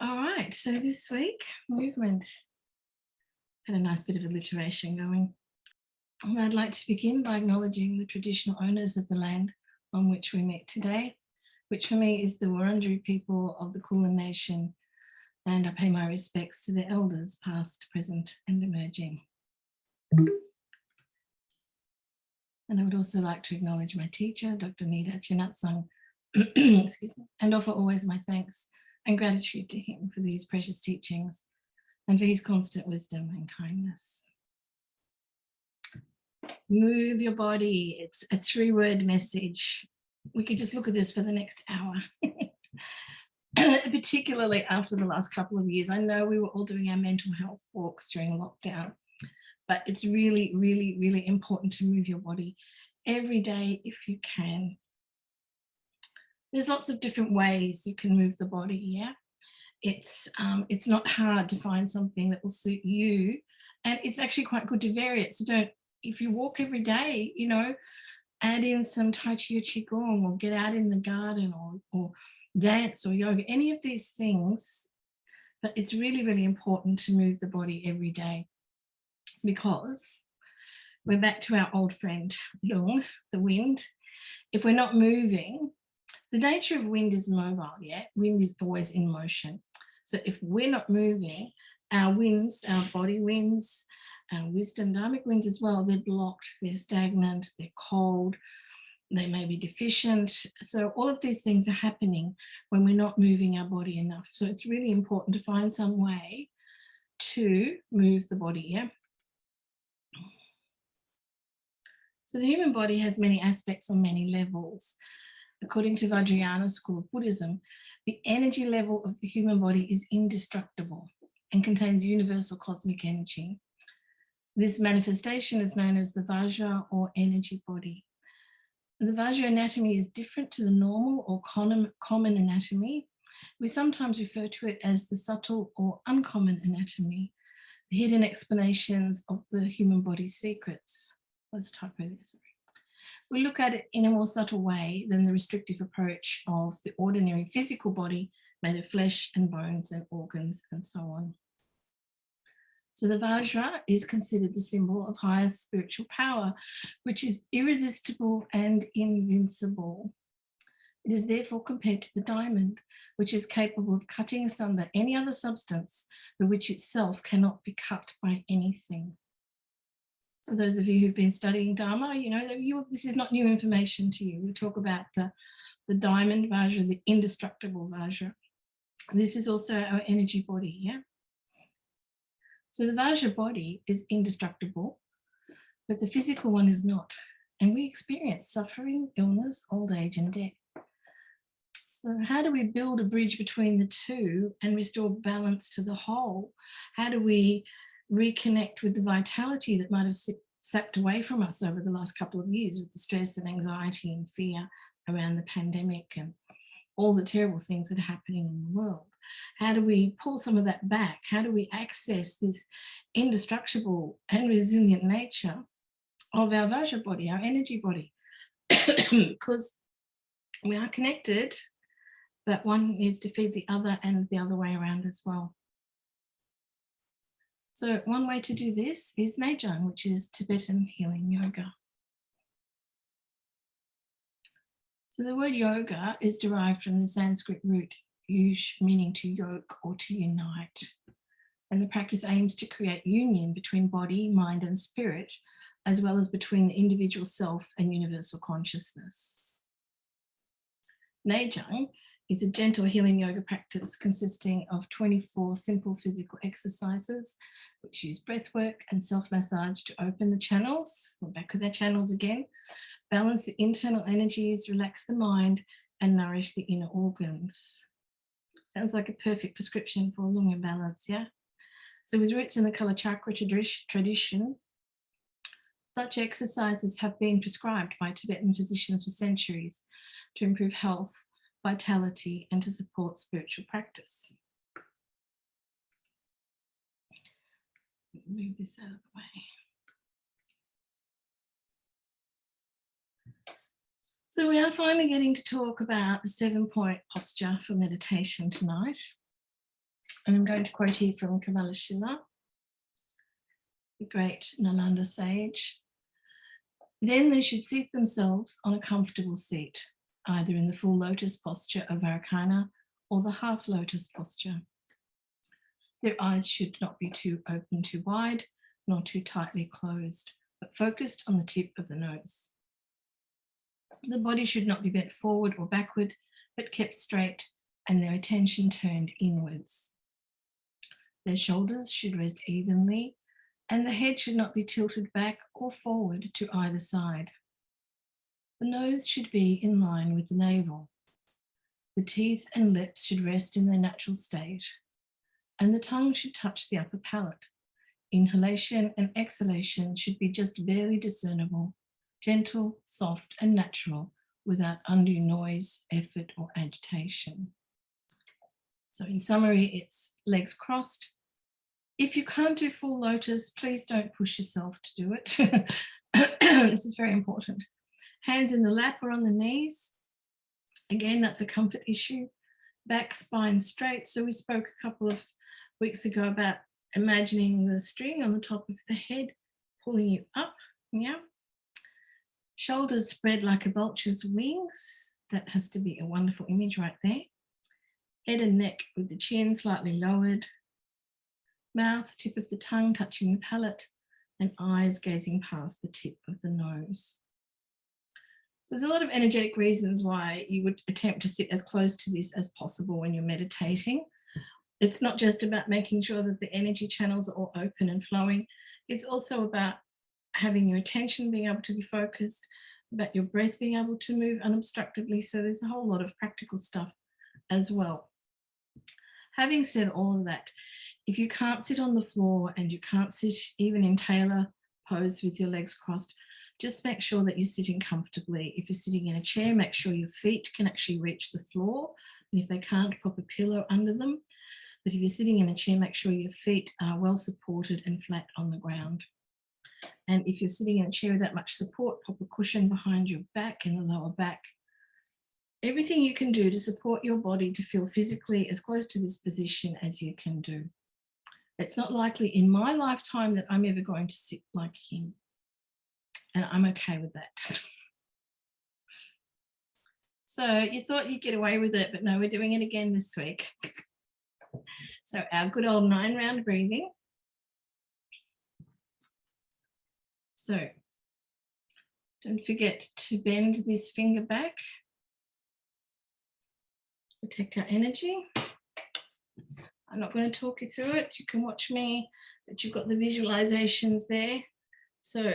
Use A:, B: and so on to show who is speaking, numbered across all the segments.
A: All right, so this week, movement. Had a nice bit of alliteration going. And I'd like to begin by acknowledging the traditional owners of the land on which we meet today, which for me is the Wurundjeri people of the Kulin Nation, and I pay my respects to their elders, past, present, and emerging. And I would also like to acknowledge my teacher, Dr. Nida Chinatsang, excuse me, and offer always my thanks and gratitude to him for these precious teachings and for his constant wisdom and kindness. Move your body. It's a 3-word message. We could just look at this for the next hour. Particularly after the last couple of years. I know we were all doing our mental health walks during lockdown, but it's really, really, really important to move your body every day if you can. There's lots of different ways you can move the body, yeah? It's not hard to find something that will suit you, and it's actually quite good to vary it. So if you walk every day, add in some Tai Chi or Qigong, or get out in the garden, or dance or yoga, any of these things. But it's really, really important to move the body every day, because we're back to our old friend, Lung, the wind. If we're not moving, the nature of wind is mobile, yeah? Wind is always in motion. So if we're not moving, our winds, our body winds, our wisdom, dharmic winds as well, they're blocked, they're stagnant, they're cold, they may be deficient. So all of these things are happening when we're not moving our body enough. So it's really important to find some way to move the body, yeah? So the human body has many aspects on many levels. According to Vajrayana school of Buddhism, the energy level of the human body is indestructible and contains universal cosmic energy. This manifestation is known as the Vajra or energy body. The Vajra anatomy is different to the normal or common anatomy. We sometimes refer to it as the subtle or uncommon anatomy, the hidden explanations of the human body's secrets. Let's type over this. We look at it in a more subtle way than the restrictive approach of the ordinary physical body made of flesh and bones and organs and so on. So the Vajra is considered the symbol of highest spiritual power, which is irresistible and invincible. It is therefore compared to the diamond, which is capable of cutting asunder any other substance, but which itself cannot be cut by anything. So those of you who've been studying Dharma, you know that this is not new information to you. We talk about the diamond Vajra, the indestructible Vajra. This is also our energy body, yeah? So the Vajra body is indestructible, but the physical one is not. And we experience suffering, illness, old age, and death. So how do we build a bridge between the two and restore balance to the whole? How do we reconnect with the vitality that might have sapped away from us over the last couple of years with the stress and anxiety and fear around the pandemic and all the terrible things that are happening in the world? How do we pull some of that back? How do we access this indestructible and resilient nature of our Vajra body, our energy body? Because we are connected, but one needs to feed the other and the other way around as well. So one way to do this is Neijang, which is Tibetan healing yoga. So the word yoga is derived from the Sanskrit root yush, meaning to yoke or to unite. And the practice aims to create union between body, mind, and spirit, as well as between the individual self and universal consciousness. Neijang is a gentle healing yoga practice consisting of 24 simple physical exercises, which use breath work and self-massage to open the channels. We're back with our channels again. Balance the internal energies, relax the mind, and nourish the inner organs. Sounds like a perfect prescription for lung imbalance, yeah? So with roots in the Kala Chakra tradition, such exercises have been prescribed by Tibetan physicians for centuries to improve health, vitality, and to support spiritual practice. Move this out of the way. So we are finally getting to talk about the 7-point posture for meditation tonight. And I'm going to quote here from Kavalashila, the great Nalanda sage. Then they should seat themselves on a comfortable seat, either in the full lotus posture of Vairocana or the half lotus posture. Their eyes should not be too open too wide, nor too tightly closed, but focused on the tip of the nose. The body should not be bent forward or backward, but kept straight and their attention turned inwards. Their shoulders should rest evenly and the head should not be tilted back or forward to either side. The nose should be in line with the navel. The teeth and lips should rest in their natural state, and the tongue should touch the upper palate. Inhalation and exhalation should be just barely discernible, gentle, soft, and natural, without undue noise, effort, or agitation. So in summary, it's legs crossed. If you can't do full lotus, please don't push yourself to do it. This is very important. Hands in the lap or on the knees. Again, that's a comfort issue. Back, spine straight. So we spoke a couple of weeks ago about imagining the string on the top of the head, pulling you up. Yeah. Shoulders spread like a vulture's wings. That has to be a wonderful image right there. Head and neck with the chin slightly lowered. Mouth, tip of the tongue touching the palate, and eyes gazing past the tip of the nose. So there's a lot of energetic reasons why you would attempt to sit as close to this as possible when you're meditating. It's not just about making sure that the energy channels are all open and flowing. It's also about having your attention being able to be focused, about your breath being able to move unobstructedly. So there's a whole lot of practical stuff as well. Having said all of that, if you can't sit on the floor and you can't sit even in tailor pose with your legs crossed, just make sure that you're sitting comfortably. If you're sitting in a chair, make sure your feet can actually reach the floor. And if they can't, pop a pillow under them. But if you're sitting in a chair, make sure your feet are well supported and flat on the ground. And if you're sitting in a chair without much support, pop a cushion behind your back in the lower back. Everything you can do to support your body to feel physically as close to this position as you can do. It's not likely in my lifetime that I'm ever going to sit like him. And I'm okay with that. So you thought you'd get away with it, but no, we're doing it again this week. So our good old 9-round breathing. So don't forget to bend this finger back. Protect our energy. I'm not going to talk you through it. You can watch me, but you've got the visualizations there. So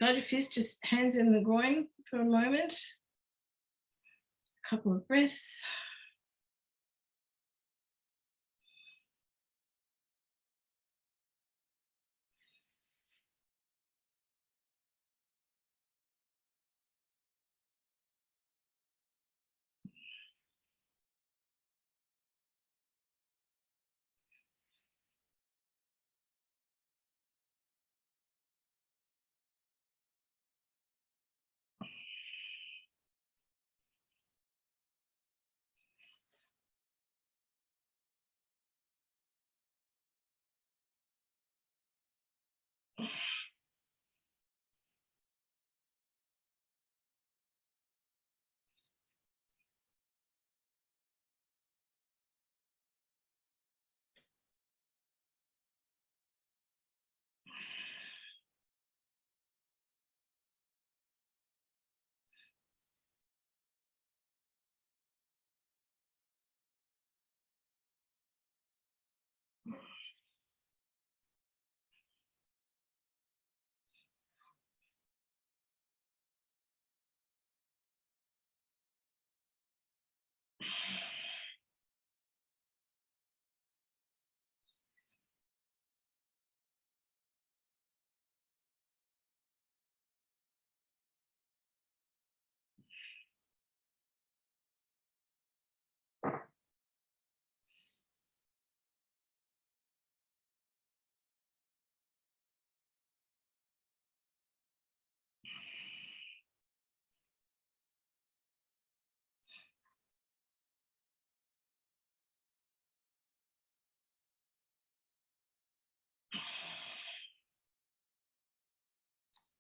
A: guide your fist, just hands in the groin for a moment. A couple of breaths.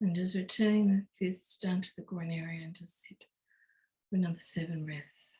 A: And just returning the fists down to the groin area and just sit for another 7 breaths.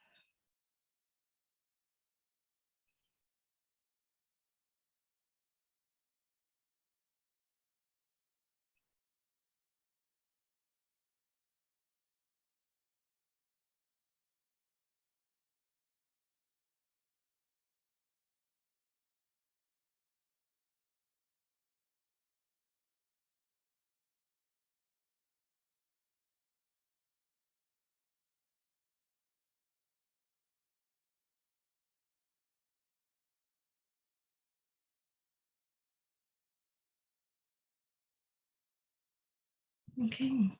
A: Okay.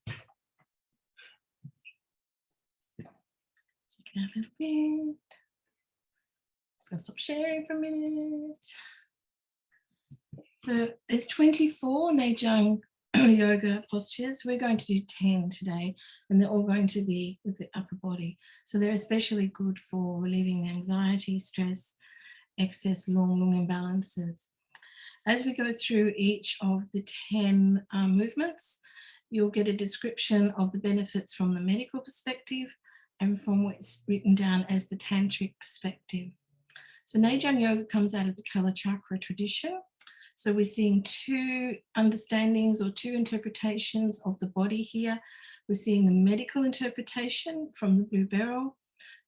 A: Check out a little bit. Just gonna stop sharing for a minute. So there's 24 Nejang yoga postures. We're going to do 10 today, and they're all going to be with the upper body. So they're especially good for relieving anxiety, stress, excess lung imbalances. As we go through each of the 10 movements, you'll get a description of the benefits from the medical perspective and from what's written down as the tantric perspective. So Nejang yoga comes out of the Kala chakra tradition. So we're seeing 2 understandings or 2 interpretations of the body here. We're seeing the medical interpretation from the Blue Beryl,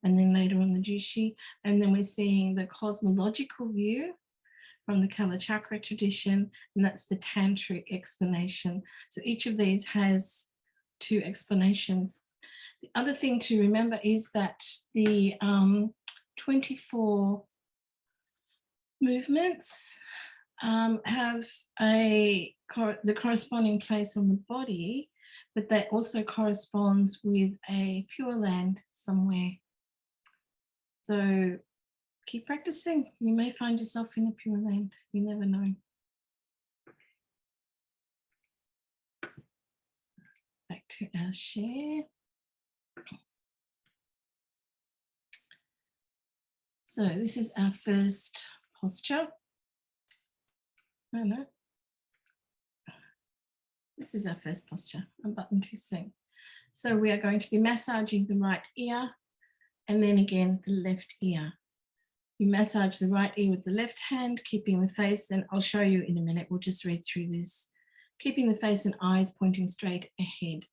A: and then later on the Jushi, and then we're seeing the cosmological view from the Kala chakra tradition, and that's the tantric explanation. So each of these has 2 explanations. The other thing to remember is that the 24 movements have the corresponding place on the body, but that also corresponds with a pure land somewhere. So keep practicing. You may find yourself in a pure land. You never know. Back to our share. So this is our first posture. No. This is our first posture. I'm button too soon. So we are going to be massaging the right ear and then again the left ear. You massage the right ear with the left hand, keeping the face, and I'll show you in a minute, we'll just read through this. Keeping the face and eyes pointing straight ahead.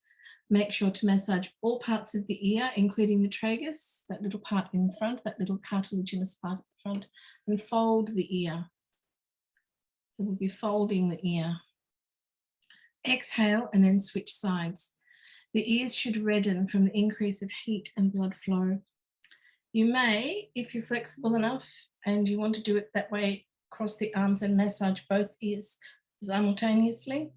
A: Make sure to massage all parts of the ear, including the tragus, that little part in the front, that little cartilaginous part at the front, and fold the ear. So we'll be folding the ear. Exhale and then switch sides. The ears should redden from the increase of heat and blood flow. You may, if you're flexible enough and you want to do it that way, cross the arms and massage both ears simultaneously.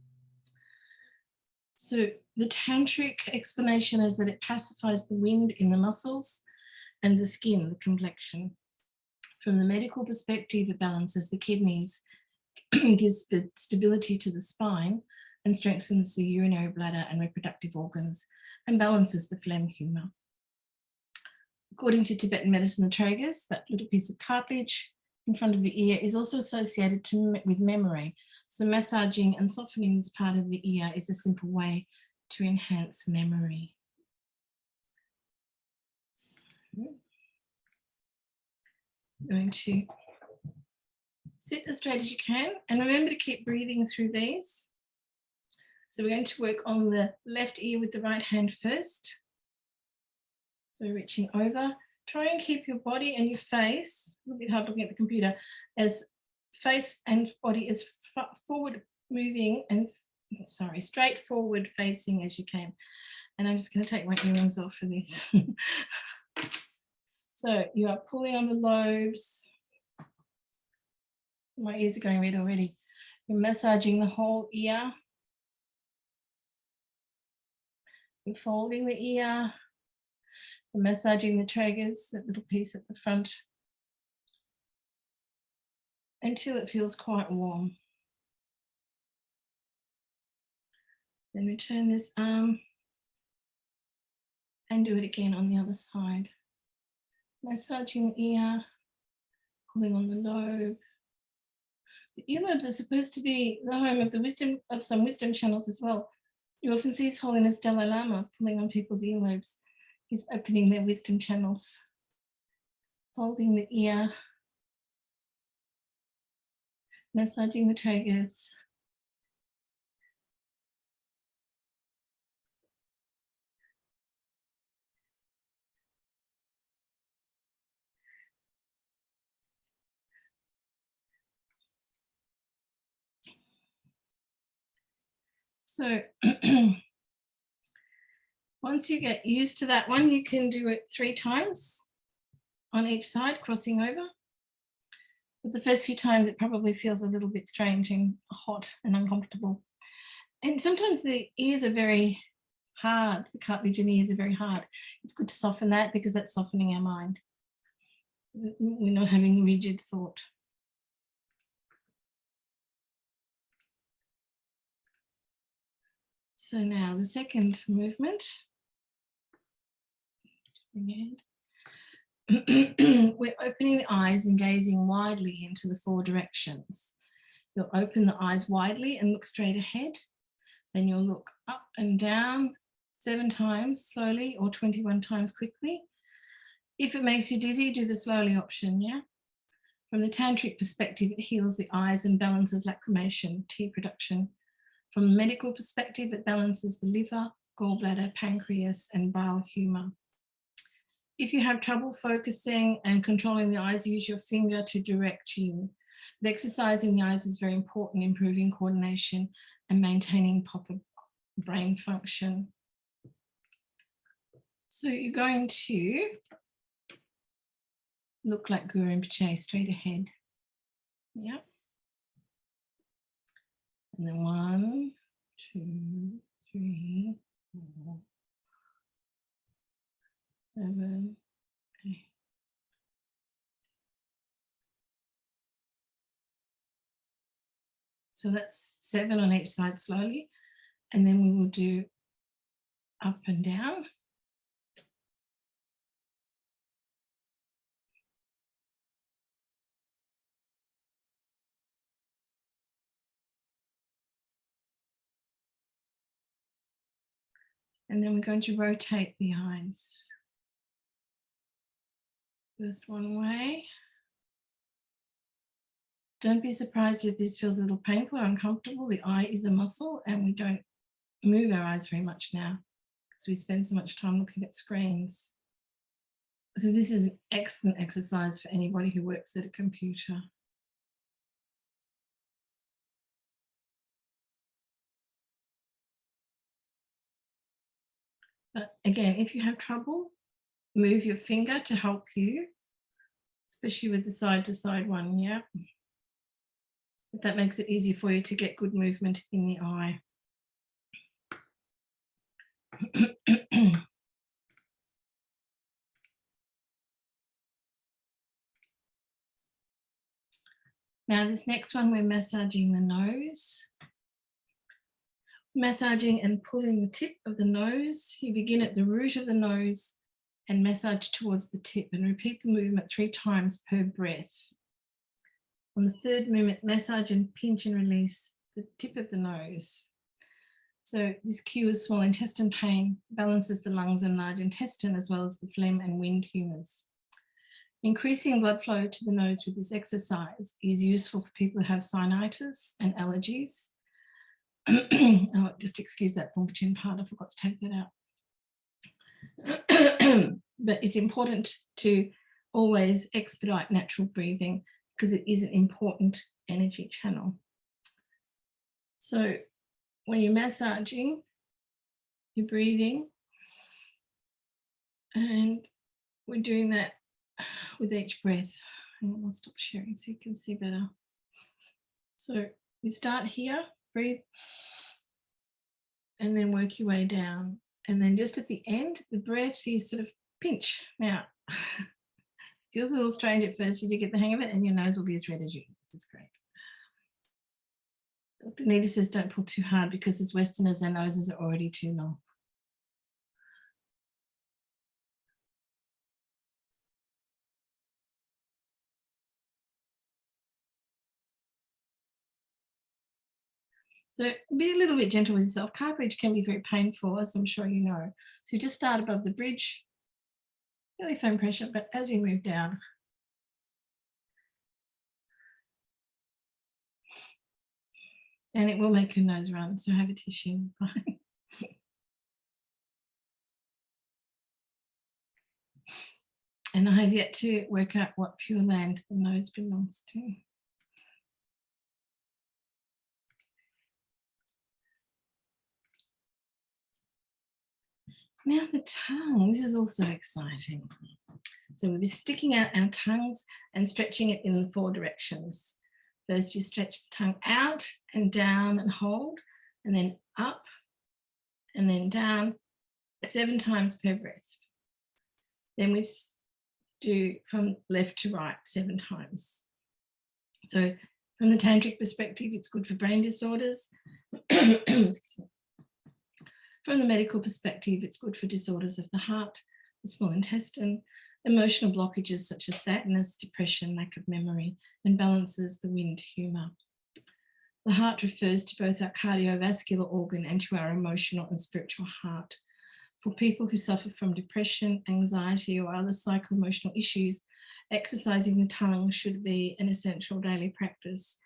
A: So the tantric explanation is that it pacifies the wind in the muscles and the skin, the complexion. From the medical perspective, it balances the kidneys, gives stability to the spine, and strengthens the urinary bladder and reproductive organs, and balances the phlegm humour. According to Tibetan medicine, the tragus, that little piece of cartilage in front of the ear, is also associated with memory. So massaging and softening this part of the ear is a simple way to enhance memory. So, I'm going to sit as straight as you can, and remember to keep breathing through these. So we're going to work on the left ear with the right hand first. So reaching over, try and keep your body and your face, a little bit hard looking at the computer, as face and body as forward moving and, straight forward facing as you can. And I'm just going to take my earrings off for this. So you are pulling on the lobes. My ears are going red already. You're massaging the whole ear. You're folding the ear. You're massaging the tragus, that little piece at the front, until it feels quite warm. Then return this arm and do it again on the other side. Massaging the ear, pulling on the lobe, The earlobes are supposed to be the home of the wisdom, of some wisdom channels as well. You often see His Holiness Dalai Lama pulling on people's earlobes. He's opening their wisdom channels, folding the ear, massaging the tragus. So once you get used to that one, you can do it 3 times on each side, crossing over. But the first few times it probably feels a little bit strange and hot and uncomfortable. And sometimes the ears are very hard, the cartilage in the ears are very hard. It's good to soften that because that's softening our mind. We're not having rigid thought. So now the second movement. We're opening the eyes and gazing widely into the 4 directions. You'll open the eyes widely and look straight ahead. Then you'll look up and down 7 times slowly or 21 times quickly. If it makes you dizzy, do the slowly option, yeah? From the tantric perspective, it heals the eyes and balances lacrimation, tea production. From a medical perspective, it balances the liver, gallbladder, pancreas, and bile humor. If you have trouble focusing and controlling the eyes, use your finger to direct you. But exercising the eyes is very important, improving coordination and maintaining proper brain function. So you're going to look like Guru Rinpoche, straight ahead. Yeah. And then 1, 2, 3, 4, 7, 8. So that's 7 on each side slowly. And then we will do up and down. And then we're going to rotate the eyes. First one way. Don't be surprised if this feels a little painful or uncomfortable. The eye is a muscle and we don't move our eyes very much now because we spend so much time looking at screens. So this is an excellent exercise for anybody who works at a computer. But again, if you have trouble, move your finger to help you, especially with the side to side one, yeah. But that makes it easier for you to get good movement in the eye. Now this next one, we're massaging the nose. Massaging and pulling the tip of the nose. You begin at the root of the nose and massage towards the tip and repeat the movement 3 times per breath. On the third movement, massage and pinch and release the tip of the nose. So this cures small intestine pain, balances the lungs and large intestine, as well as the phlegm and wind humours. Increasing blood flow to the nose with this exercise is useful for people who have sinusitis and allergies. Oh, just excuse that Pompa part, I forgot to take that out. But it's important to always expedite natural breathing because it is an important energy channel. So when you're massaging, you're breathing, and we're doing that with each breath. And I'll stop sharing so you can see better. So you start here, breathe, and then work your way down. And then just at the end, the breath, you sort of pinch. Now, feels a little strange at first. You do get the hang of it and your nose will be as red as you. It's great. Dr. Nita says don't pull too hard because as Westerners, our noses are already too long. So be a little bit gentle with yourself. Car bridge can be very painful, as I'm sure you know. So you just start above the bridge, really firm pressure, but as you move down, and it will make your nose run, so have a tissue. And I have yet to work out what Pure Land the nose belongs to. Now the tongue, this is also exciting. So we'll be sticking out our tongues and stretching it in the 4 directions. First you stretch the tongue out and down and hold, and then up and then down 7 times per breath. Then we do from left to right 7 times. So from the tantric perspective, it's good for brain disorders. From the medical perspective, it's good for disorders of the heart, the small intestine, emotional blockages such as sadness, depression, lack of memory, and balances the wind humour. The heart refers to both our cardiovascular organ and to our emotional and spiritual heart. For people who suffer from depression, anxiety, or other psycho-emotional issues, exercising the tongue should be an essential daily practice.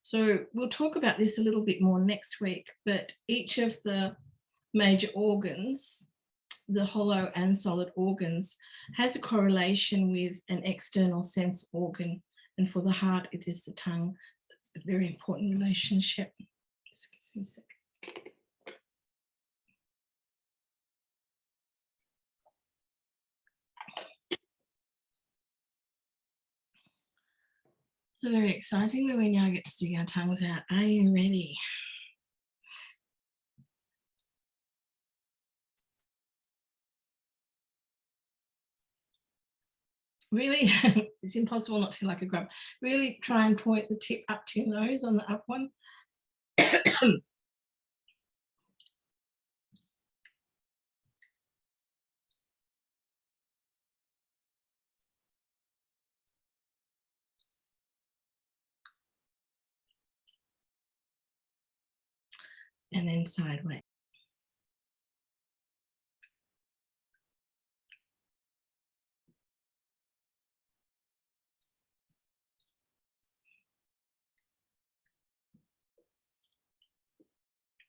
A: So we'll talk about this a little bit more next week, but each of the major organs, the hollow and solid organs, has a correlation with an external sense organ. And for the heart, it is the tongue. So it's a very important relationship. Excuse me a second. So very exciting that we now get to stick our tongues out. Are you ready? Really, it's impossible not to feel like a grub. Really try and point the tip up to your nose on the up one. And then sideways.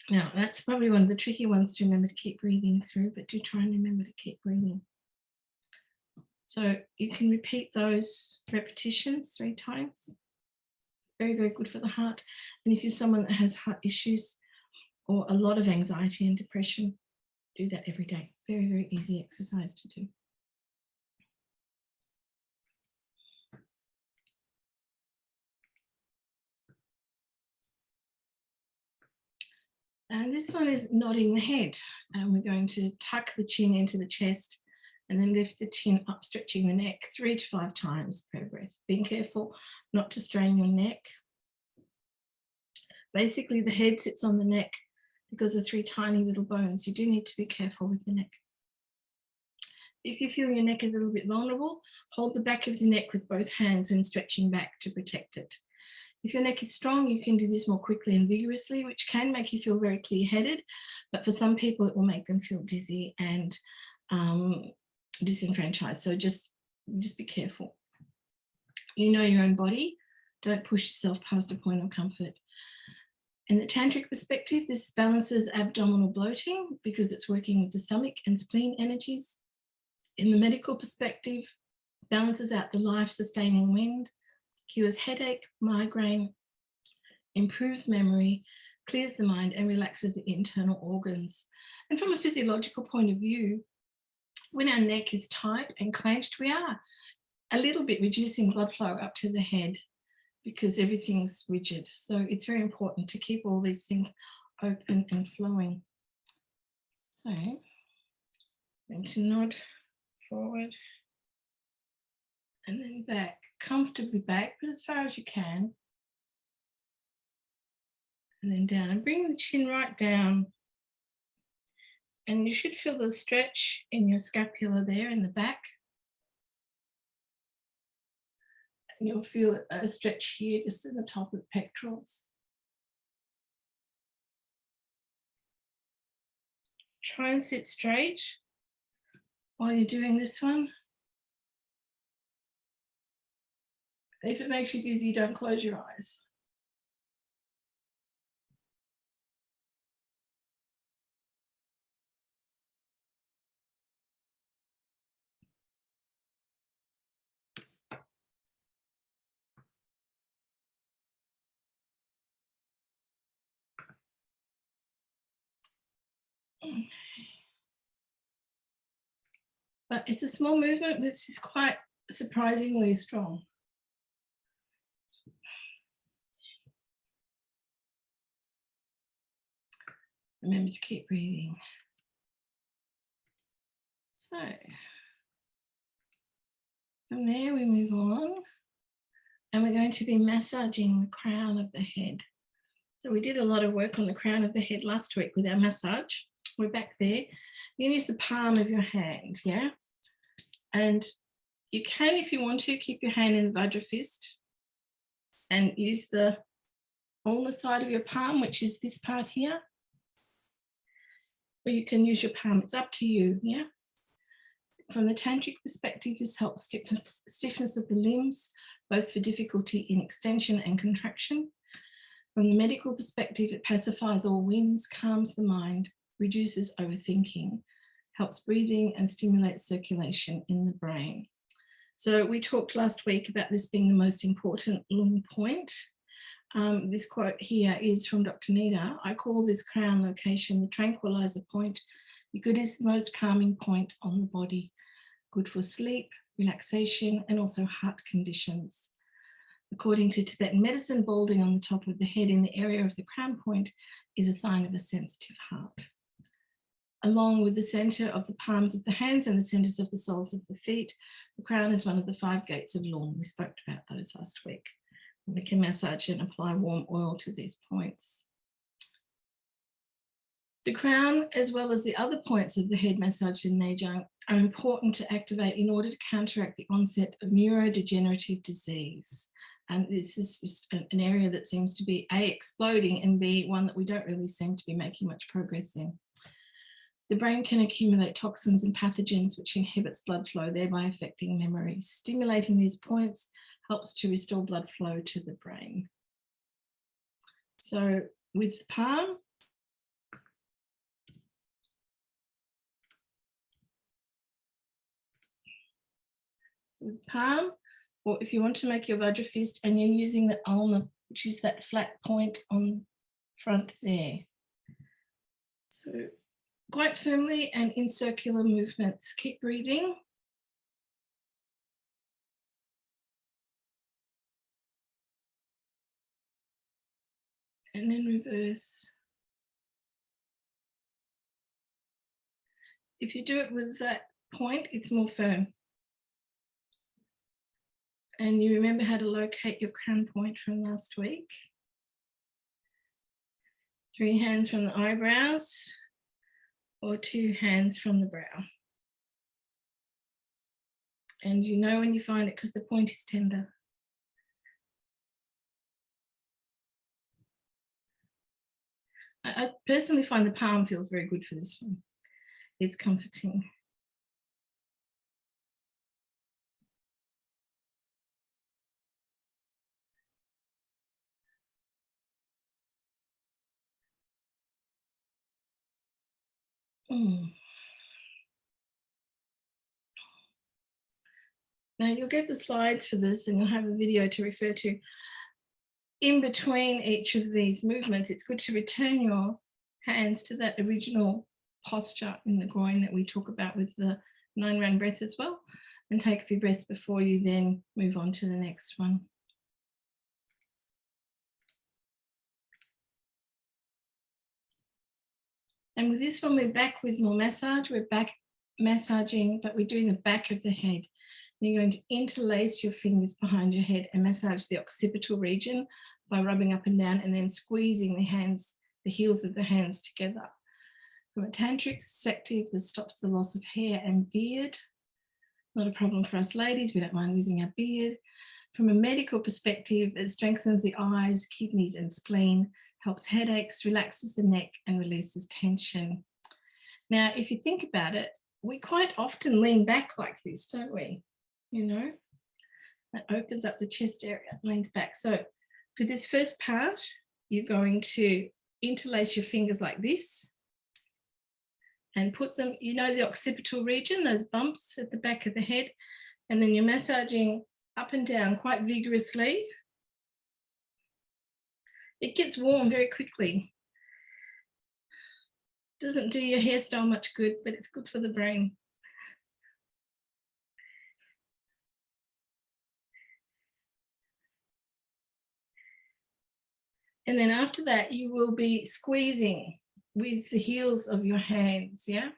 A: Now, that's probably one of the tricky ones to remember to keep breathing through, but do try and remember to keep breathing. So you can repeat those repetitions 3 times. Very, very good for the heart. And if you're someone that has heart issues or a lot of anxiety and depression, do that every day. Very, very easy exercise to do. And this one is nodding the head. And we're going to tuck the chin into the chest and then lift the chin up, stretching the neck 3 to 5 times per breath. Being careful not to strain your neck. Basically, the head sits on the neck because of 3 tiny little bones. You do need to be careful with the neck. If you feel your neck is a little bit vulnerable, hold the back of the neck with both hands when stretching back to protect it. If your neck is strong, you can do this more quickly and vigorously, which can make you feel very clear-headed, but for some people, it will make them feel dizzy and disenfranchised. So just be careful. You know your own body. Don't push yourself past a point of comfort. In the tantric perspective, this balances abdominal bloating because it's working with the stomach and spleen energies. In the medical perspective, balances out the life-sustaining wind, cures headache, migraine, improves memory, clears the mind, and relaxes the internal organs. And from a physiological point of view, when our neck is tight and clenched, we are a little bit reducing blood flow up to the head because everything's rigid. So it's very important to keep all these things open and flowing. So I'm going to nod forward and then back, comfortably back, but as far as you can. And then down, and bring the chin right down. And you should feel the stretch in your scapula there in the back. And you'll feel a stretch here just in the top of the pectorals. try and sit straight while you're doing this one. If it makes you dizzy, don't close your eyes. But it's a small movement, which is quite surprisingly strong. Remember to keep breathing. So from there we move on, and we're going to be massaging the crown of the head. So we did a lot of work on the crown of the head last week with our massage. We're back there. You use the palm of your hand, yeah? And you can, if you want to, keep your hand in the Vajra fist and use the ulnar side of your palm, which is this part here. Or you can use your palm, it's up to you, yeah? From the tantric perspective, this helps stiffness of the limbs, both for difficulty in extension and contraction. From the medical perspective, it pacifies all winds, calms the mind, reduces overthinking, helps breathing and stimulates circulation in the brain. So we talked last week about this being the most important lung point. This quote here is from Dr. Nida. I call this crown location the tranquilizer point because it is the most calming point on the body, good for sleep, relaxation, and also heart conditions. According to Tibetan medicine, balding on the top of the head in the area of the crown point is a sign of a sensitive heart. Along with the center of the palms of the hands and the centers of the soles of the feet, the crown is one of the 5 gates of Lung. We spoke about those last week. We can massage and apply warm oil to these points. The crown, as well as the other points of the head massage in Neijang, are important to activate in order to counteract the onset of neurodegenerative disease. And this is just an area that seems to be A, exploding, and B, one that we don't really seem to be making much progress in. The brain can accumulate toxins and pathogens which inhibits blood flow, thereby affecting memory. Stimulating these points helps to restore blood flow to the brain. So with the palm, or if you want to make your Vajra fist and you're using the ulna, which is that flat point on front there. So quite firmly and in circular movements. Keep breathing. And then reverse. If you do it with that point, it's more firm. And you remember how to locate your crown point from last week. 3 hands from the eyebrows or 2 hands from the brow. And you know when you find it because the point is tender. I personally find the palm feels very good for this one. It's comforting. Now you'll get the slides for this and you'll have the video to refer to. In between each of these movements, it's good to return your hands to that original posture in the groin that we talk about with the 9-round breath as well, and take a few breaths before you then move on to the next one. And with this one, we're back with more massage. We're back massaging, but we're doing the back of the head. You're going to interlace your fingers behind your head and massage the occipital region by rubbing up and down and then squeezing the hands, the heels of the hands together. From a tantric perspective, this stops the loss of hair and beard. Not a problem for us ladies, we don't mind losing our beard. From a medical perspective, it strengthens the eyes, kidneys and spleen, helps headaches, relaxes the neck and releases tension. Now, if you think about it, we quite often lean back like this, don't we? You know, that opens up the chest area, leans back. So for this first part, you're going to interlace your fingers like this and put them, you know, the occipital region, those bumps at the back of the head, and then you're massaging up and down quite vigorously. It gets warm very quickly. Doesn't do your hairstyle much good, but it's good for the brain. And then after that, you will be squeezing with the heels of your hands, yeah?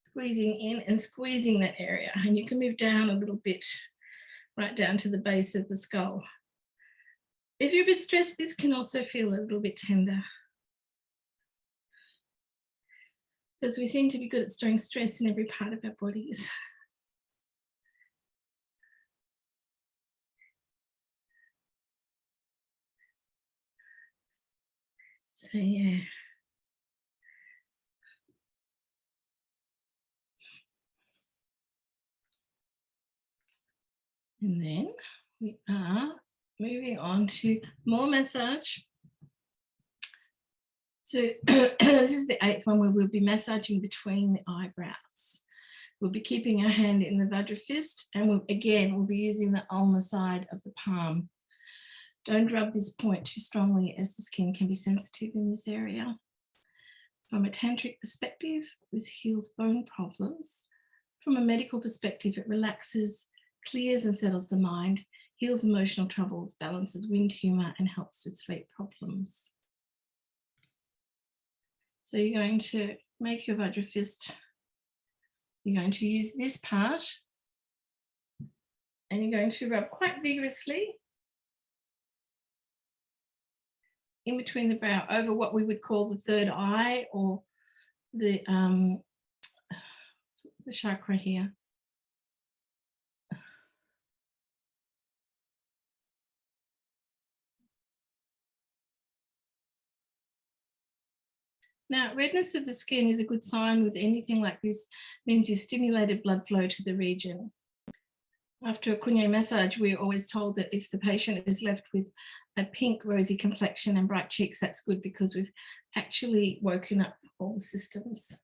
A: Squeezing in and squeezing that area. And you can move down a little bit, right down to the base of the skull. If you're a bit stressed, this can also feel a little bit tender. Because we seem to be good at storing stress in every part of our bodies. So yeah. And then we are moving on to more massage. So this is the 8th one where we'll be massaging between the eyebrows. We'll be keeping our hand in the Vajra fist, and we'll be using the ulnar side of the palm. Don't rub this point too strongly, as the skin can be sensitive in this area. From a tantric perspective, this heals bone problems. From a medical perspective, it relaxes, clears and settles the mind, heals emotional troubles, balances wind humor, and helps with sleep problems. So you're going to make your Vajra fist. You're going to use this part, and you're going to rub quite vigorously in between the brow over what we would call the third eye, or the chakra here. Now, redness of the skin is a good sign with anything like this. It means you've stimulated blood flow to the region. After a kunye massage, we're always told that if the patient is left with a pink, rosy complexion and bright cheeks, that's good, because we've actually woken up all the systems.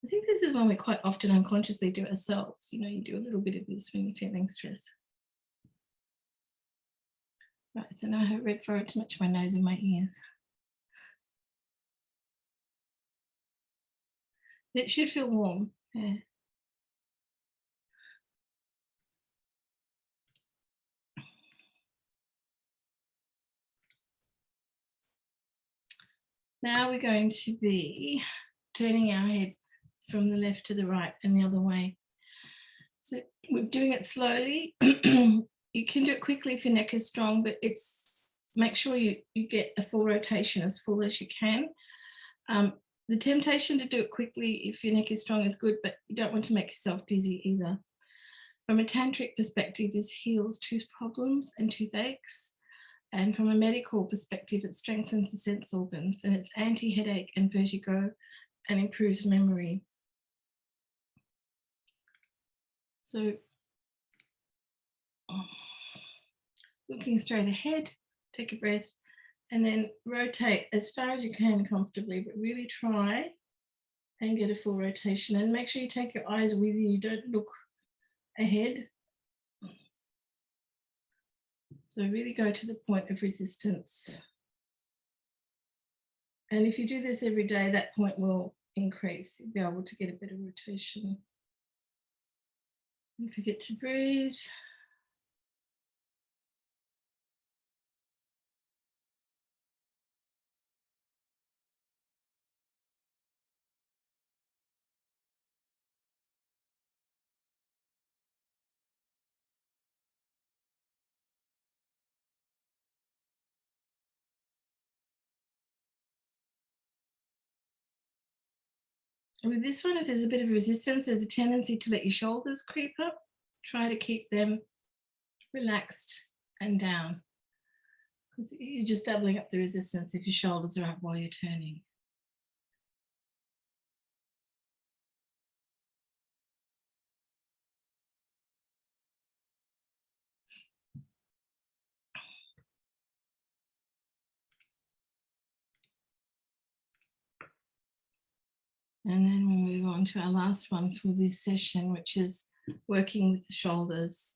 A: I think this is one we quite often unconsciously do ourselves. You know, you do a little bit of this when you're feeling stressed. Right, so now I have red forehead to match my nose and my ears. It should feel warm. Yeah. Now we're going to be turning our head from the left to the right and the other way. So we're doing it slowly. You can do it quickly if your neck is strong, but make sure you get a full rotation, as full as you can. The temptation to do it quickly if your neck is strong is good, but you don't want to make yourself dizzy either. From a tantric perspective, this heals tooth problems and toothaches. And from a medical perspective, it strengthens the sense organs, and it's anti-headache and vertigo, and improves memory. So looking straight ahead, take a breath, and then rotate as far as you can comfortably, but really try and get a full rotation, and make sure you take your eyes with you. Don't look ahead. So really go to the point of resistance. And if you do this every day, that point will increase. You'll be able to get a better rotation. Don't forget to breathe. And with this one, if there's a bit of resistance, there's a tendency to let your shoulders creep up. try to keep them relaxed and down, because you're just doubling up the resistance if your shoulders are up while you're turning. And then we'll move on to our last one for this session, which is working with the shoulders.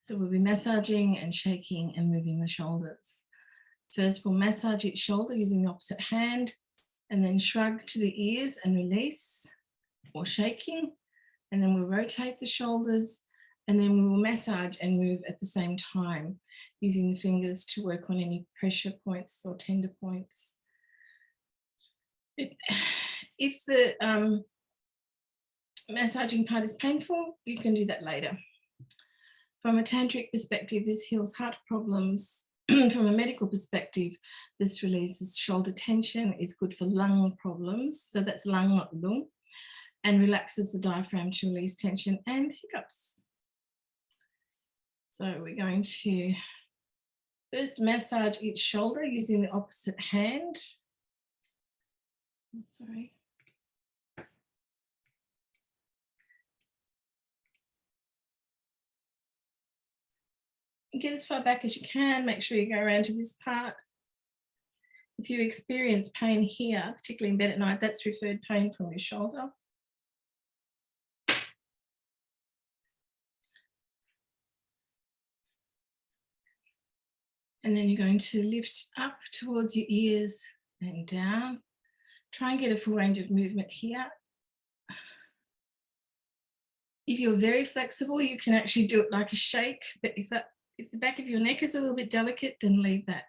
A: So we'll be massaging and shaking and moving the shoulders. First, we'll massage each shoulder using the opposite hand, and then shrug to the ears and release, or shaking. And then we'll rotate the shoulders, and then we will massage and move at the same time, using the fingers to work on any pressure points or tender points. If the massaging part is painful, you can do that later. From a tantric perspective, this heals heart problems. From a medical perspective, this releases shoulder tension, is good for lung problems, so that's lung, not lung, and relaxes the diaphragm to release tension and hiccups. So we're going to first massage each shoulder using the opposite hand. Sorry. Get as far back as you can. Make sure you go around to this part. If you experience pain here, particularly in bed at night, that's referred pain from your shoulder. And then you're going to lift up towards your ears and down. Try and get a full range of movement here. If you're very flexible, you can actually do it like a shake, but if the back of your neck is a little bit delicate, then leave that.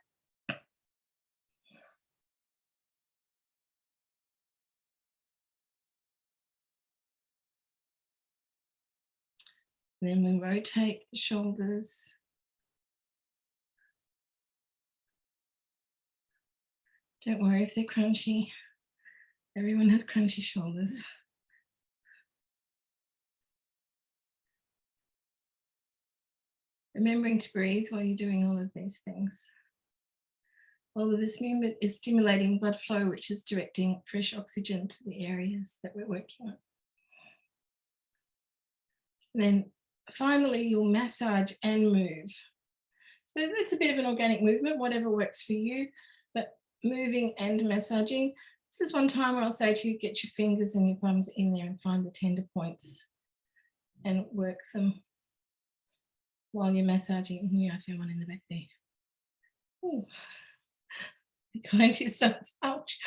A: And then we rotate the shoulders. Don't worry if they're crunchy. Everyone has crunchy shoulders. Remembering to breathe while you're doing all of these things. All of this movement is stimulating blood flow, which is directing fresh oxygen to the areas that we're working on. And then finally, you'll massage and move. So it's a bit of an organic movement, whatever works for you, but moving and massaging. This is one time where I'll say to you, get your fingers and your thumbs in there and find the tender points and work them while you're massaging. Yeah, I feel one in the back there. Ooh. Be kind to yourself. Ouch.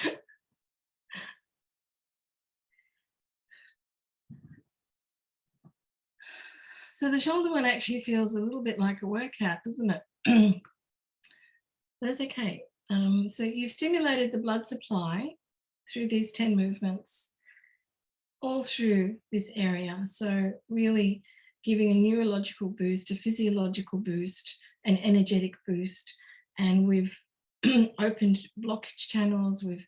A: So the shoulder one actually feels a little bit like a workout, doesn't it? That's okay. So you've stimulated the blood supply through these 10 movements, all through this area. So really giving a neurological boost, a physiological boost, an energetic boost. And we've opened blockage channels, we've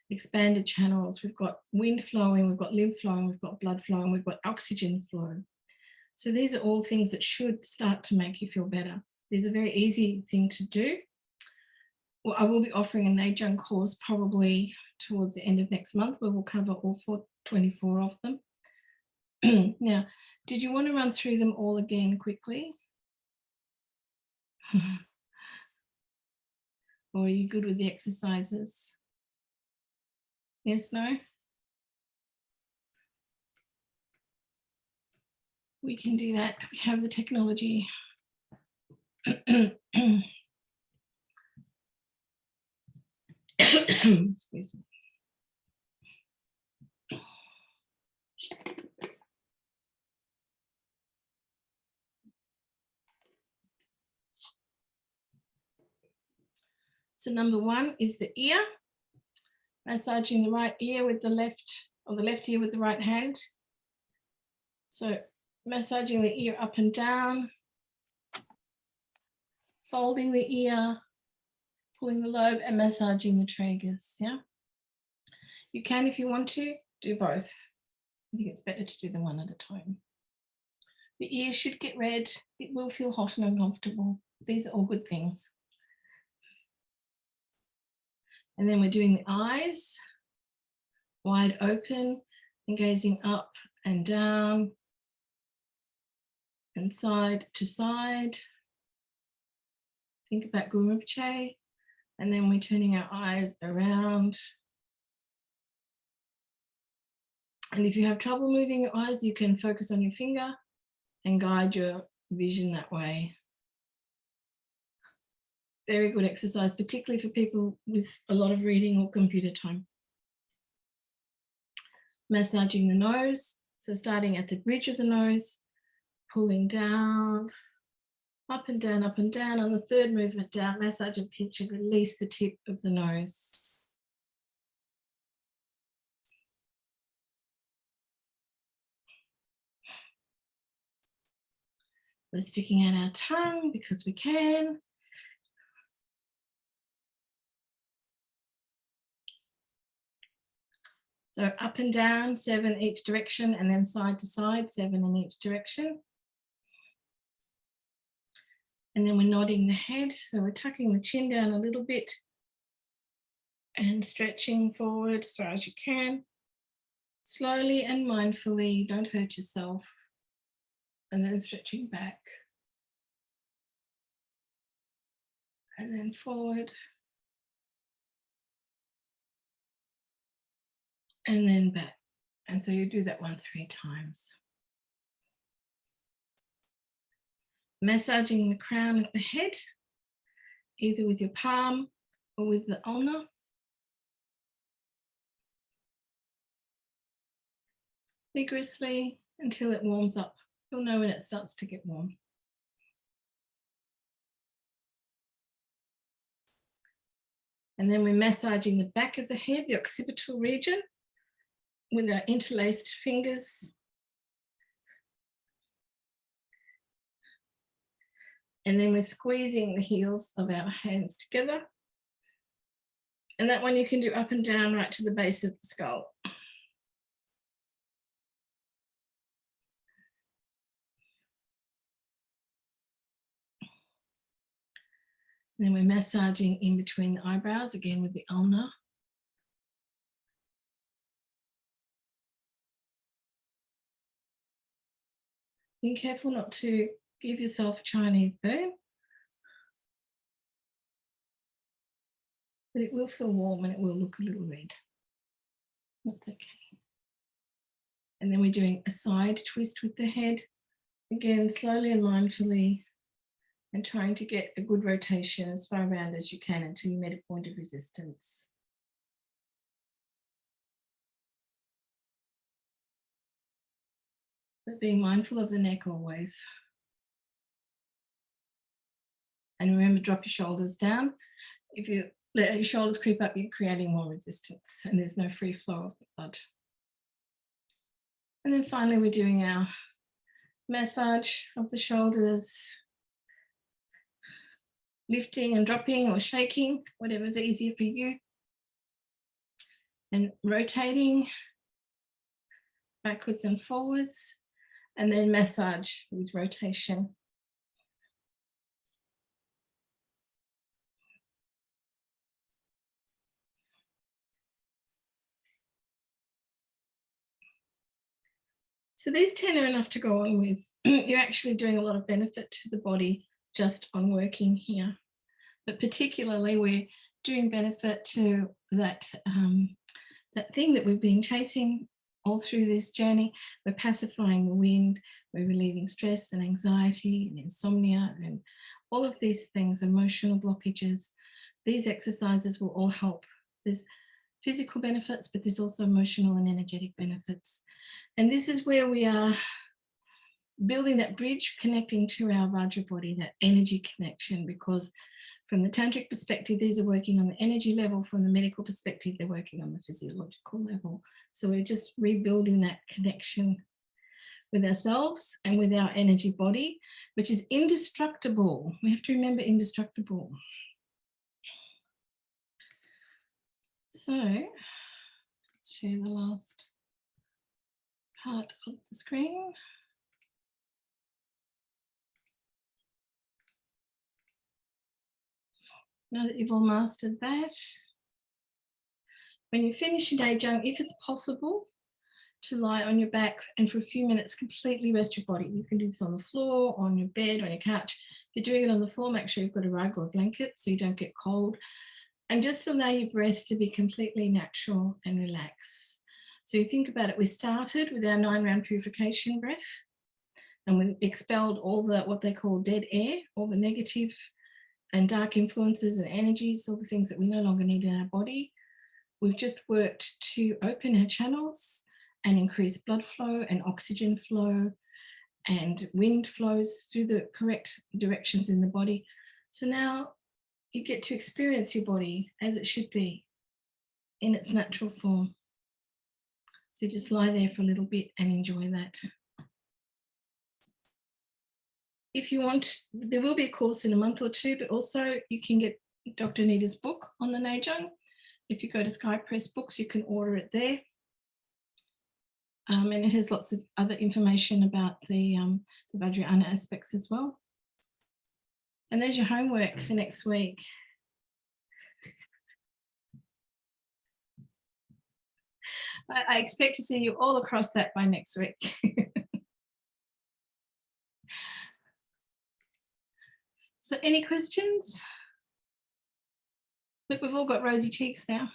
A: expanded channels, we've got wind flowing, we've got lymph flowing, we've got blood flowing, we've got oxygen flow. So these are all things that should start to make you feel better. These are a very easy thing to do. Well, I will be offering an adjunct course probably towards the end of next month where we'll cover all 24 of them. Now, did you want to run through them all again quickly? Or are you good with the exercises? Yes, no? We can do that. We have the technology. Excuse me. So number one is the ear. Massaging the right ear with the left, or the left ear with the right hand. So massaging the ear up and down, folding the ear, pulling the lobe and massaging the tragus, yeah? You can, if you want to, do both. I think it's better to do them one at a time. The ears should get red. It will feel hot and uncomfortable. These are all good things. And then we're doing the eyes, wide open and gazing up and down and side to side. Think about Guru Rinpoche. And then we're turning our eyes around. And if you have trouble moving your eyes, you can focus on your finger and guide your vision that way. Very good exercise, particularly for people with a lot of reading or computer time. Massaging the nose. So starting at the bridge of the nose, pulling down, up and down, up and down. On the third movement down, massage and pinch and release the tip of the nose. We're sticking out our tongue because we can. So up and down, 7 each direction, and then side to side, 7 in each direction. And then we're nodding the head. So we're tucking the chin down a little bit and stretching forward as far as you can. Slowly and mindfully, don't hurt yourself. And then stretching back. And then forward. And then back. And so you do that 3 times. Massaging the crown of the head, either with your palm or with the ulna. Vigorously until it warms up. You'll know when it starts to get warm. And then we're massaging the back of the head, the occipital region, with our interlaced fingers. And then we're squeezing the heels of our hands together. And that one you can do up and down right to the base of the skull. And then we're massaging in between the eyebrows, again with the ulna. Be careful not to give yourself a Chinese burn. But it will feel warm and it will look a little red. That's okay. And then we're doing a side twist with the head. Again, slowly and mindfully, and trying to get a good rotation as far around as you can until you meet a point of resistance. But being mindful of the neck always. And remember, drop your shoulders down. If you let your shoulders creep up, you're creating more resistance and there's no free flow of the blood. And then finally, we're doing our massage of the shoulders, lifting and dropping or shaking, whatever's easier for you. And rotating backwards and forwards, and then massage with rotation. So these 10 are enough to go on with. You're actually doing a lot of benefit to the body just on working here. But particularly we're doing benefit to that, that thing that we've been chasing all through this journey. We're pacifying the wind, we're relieving stress and anxiety and insomnia and all of these things, emotional blockages. These exercises will all help. There's physical benefits, but there's also emotional and energetic benefits. And this is where we are building that bridge, connecting to our Vajra body, that energy connection, because from the tantric perspective, these are working on the energy level. From the medical perspective, they're working on the physiological level. So we're just rebuilding that connection with ourselves and with our energy body, which is indestructible. We have to remember indestructible. So let's share the last part of the screen. Now that you've all mastered that, when you finish your day, Jung, if it's possible, to lie on your back and for a few minutes completely rest your body. You can do this on the floor, on your bed, on your couch. If you're doing it on the floor, make sure you've got a rug or a blanket so you don't get cold. And just allow your breath to be completely natural and relaxed. So you think about it, we started with our 9-round purification breath and we expelled all the, what they call dead air, all the negative and dark influences and energies, all the things that we no longer need in our body. We've just worked to open our channels and increase blood flow and oxygen flow, and wind flows through the correct directions in the body. So now you get to experience your body as it should be in its natural form. So just lie there for a little bit and enjoy that. If you want, there will be a course in a month or two, but also you can get Dr. Anita's book on the Nejung. If you go to Sky Press Books, you can order it there. And it has lots of other information about the Vajrayana aspects as well. And there's your homework for next week. I expect to see you all across that by next week. So any questions? Look, we've all got rosy cheeks now.